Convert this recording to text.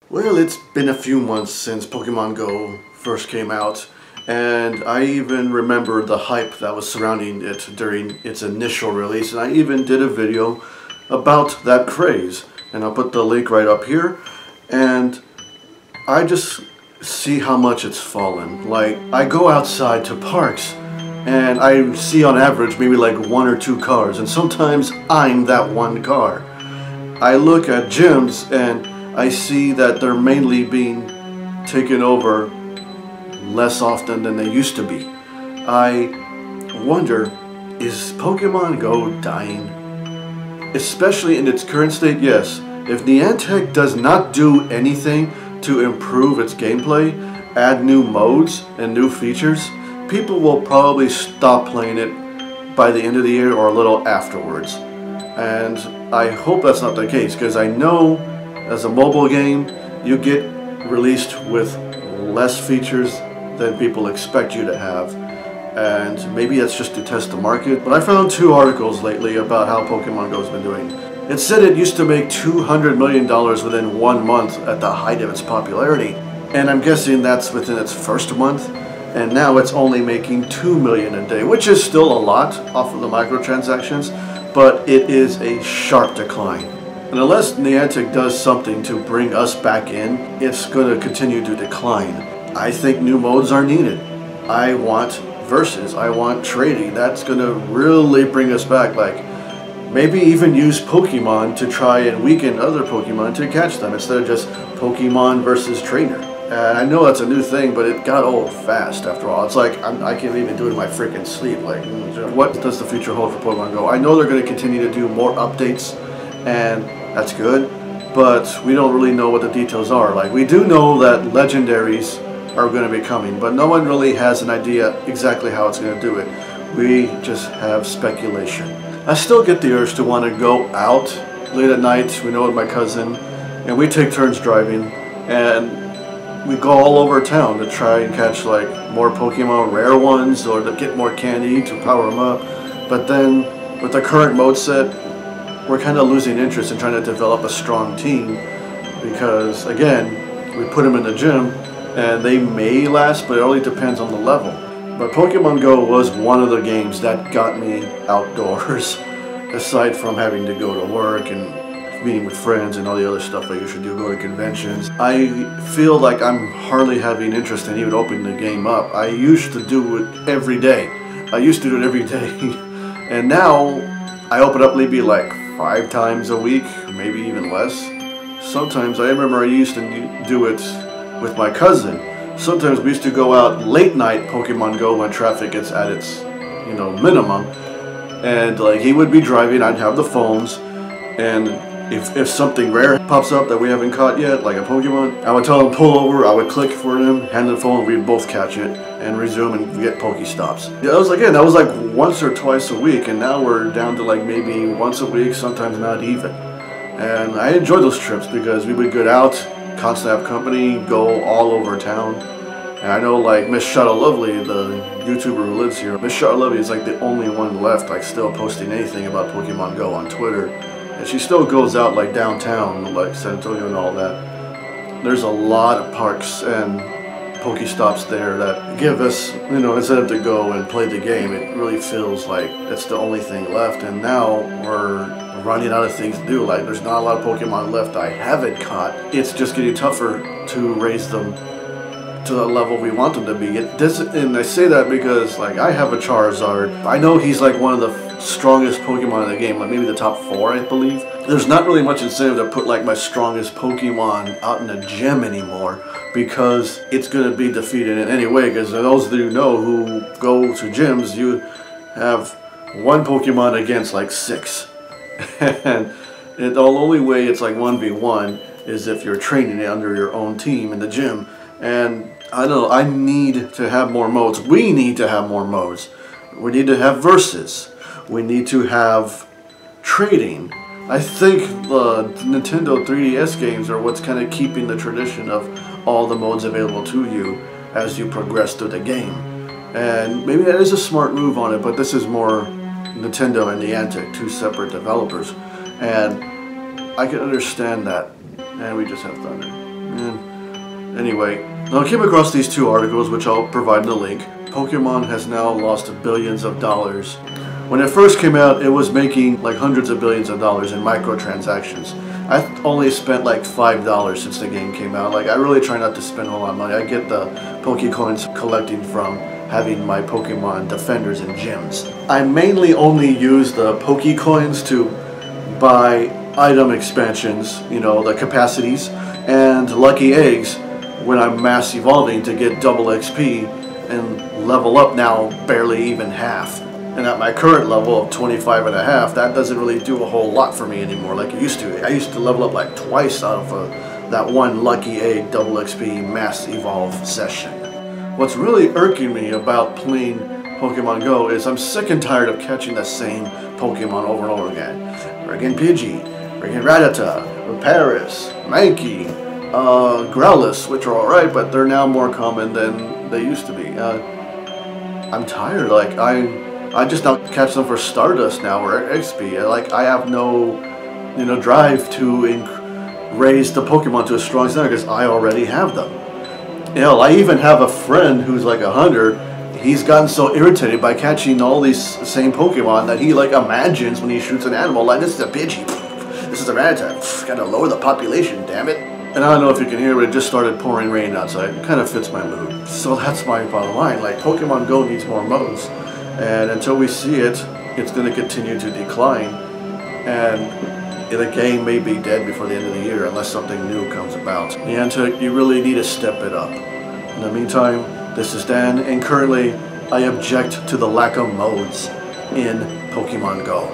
Well, it's been a few months since Pokemon Go first came out, and I even remember the hype that was surrounding it during its initial release, and I even did a video about that craze, and I'll put the link right up here. And I just see how much it's fallen. Like, I go outside to parks and I see on average maybe like 1 or 2 cars, and sometimes I'm that one car. I look at gyms and I see that they're mainly being taken over less often than they used to be. I wonder, is Pokemon Go dying? Especially in its current state, yes. If Niantic does not do anything to improve its gameplay, add new modes and new features, people will probably stop playing it by the end of the year or a little afterwards. And I hope that's not the case, because I know as a mobile game you get released with less features than people expect you to have, and maybe that's just to test the market. But I found 2 articles lately about how Pokemon Go's been doing. It said it used to make $200 million within 1 month at the height of its popularity, and I'm guessing that's within its first month, and now it's only making $2 million a day, which is still a lot off of the microtransactions, but it is a sharp decline. And unless Niantic does something to bring us back in, it's going to continue to decline. I think new modes are needed. I want versus, I want trading. That's going to really bring us back. Like, maybe even use Pokemon to try and weaken other Pokemon to catch them, instead of just Pokemon versus trainer. And I know that's a new thing, but it got old fast after all. It's like, I can't even do it in my freaking sleep. Like, what does the future hold for Pokemon Go? I know they're going to continue to do more updates, and that's good, but we don't really know what the details are. Like, we do know that legendaries are going to be coming, but no one really has an idea exactly how it's going to do it. We just have speculation. I still get the urge to want to go out late at night, we know, with my cousin, and we take turns driving, and we go all over town to try and catch like more Pokemon rare ones, or to get more candy to power them up. But then with the current mode set, we're kind of losing interest in trying to develop a strong team, because again, we put them in the gym and they may last, but it only depends on the level. But Pokemon Go was one of the games that got me outdoors, aside from having to go to work and meeting with friends and all the other stuff I usually do, go to conventions. I feel like I'm hardly having interest in even opening the game up. I used to do it every day. And now I open up maybe like 5 times a week, maybe even less. Sometimes I remember I used to do it with my cousin. Sometimes we used to go out late night Pokemon Go when traffic gets at its, minimum. And like, he would be driving, I'd have the phones, and if something rare pops up that we haven't caught yet, like a Pokemon, I would tell him pull over, I would click for him, hand the phone, we'd both catch it, and resume and get Pokestops. Yeah, that was like once or twice a week, and now we're down to like maybe once a week, sometimes not even. And I enjoyed those trips because we would get out, constantly have company, go all over town. And I know like Miss Shadow Lovely, the YouTuber who lives here, Miss Shadow Lovely is like the only one left like still posting anything about Pokemon Go on Twitter. And she still goes out like downtown, like San Antonio and all that. There's a lot of parks and Pokestops there that give us, instead to go and play the game, it really feels like it's the only thing left. And now we're running out of things to do. Like, there's not a lot of Pokemon left I haven't caught. It's just getting tougher to raise them to the level we want them to be. And I say that because like, I have a Charizard. I know he's like one of the strongest Pokemon in the game, like maybe the top 4, I believe. There's not really much incentive to put like my strongest Pokemon out in the gym anymore, because it's going to be defeated in any way. Because those of you know who go to gyms, you have 1 Pokemon against like 6. And the only way it's like 1v1 is if you're training it under your own team in the gym. And I know I need to have more modes. We need to have more modes. We need to have versus. We need to have trading. I think the Nintendo 3DS games are what's kind of keeping the tradition of all the modes available to you as you progress through the game. And maybe that is a smart move on it, but this is more Nintendo and Niantic, 2 separate developers. And I can understand that. And we just have thunder. Anyway, now I came across these two articles, which I'll provide in the link. Pokemon has now lost billions of dollars. When it first came out, it was making like hundreds of billions of dollars in microtransactions. I only spent like $5 since the game came out. Like, I really try not to spend a whole lot of money. I get the Pokecoins collecting from having my Pokemon defenders and gyms. I mainly only use the Pokecoins to buy item expansions, you know, the capacities, and lucky eggs when I'm mass evolving to get double XP and level up now barely even half. And at my current level of 25 and a half, that doesn't really do a whole lot for me anymore like it used to. I used to level up like twice out of that one lucky egg double XP mass evolve session. What's really irking me about playing Pokemon Go is I'm sick and tired of catching the same Pokemon over and over again. Friggin' Pidgey, friggin' Rattata, Paris, Mankey, Growlithe, which are alright, but they're now more common than they used to be. I'm tired. Like, I just now catch them for Stardust now or XP. Like, I have no, you know, drive to raise the Pokemon to a strong standard because I already have them. Hell, I even have a friend who's like a hunter. He's gotten so irritated by catching all these same Pokemon that he like imagines when he shoots an animal, like, this is a Pidgey, this is a Rattata, gotta lower the population, damn it. And I don't know if you can hear, but it just started pouring rain outside. It kind of fits my mood. So that's my bottom line. Like, Pokemon Go needs more modes. And until we see it, it's going to continue to decline. And the game may be dead before the end of the year unless something new comes about. Niantic, you really need to step it up. In the meantime, this is Dan, and currently I object to the lack of modes in Pokemon Go.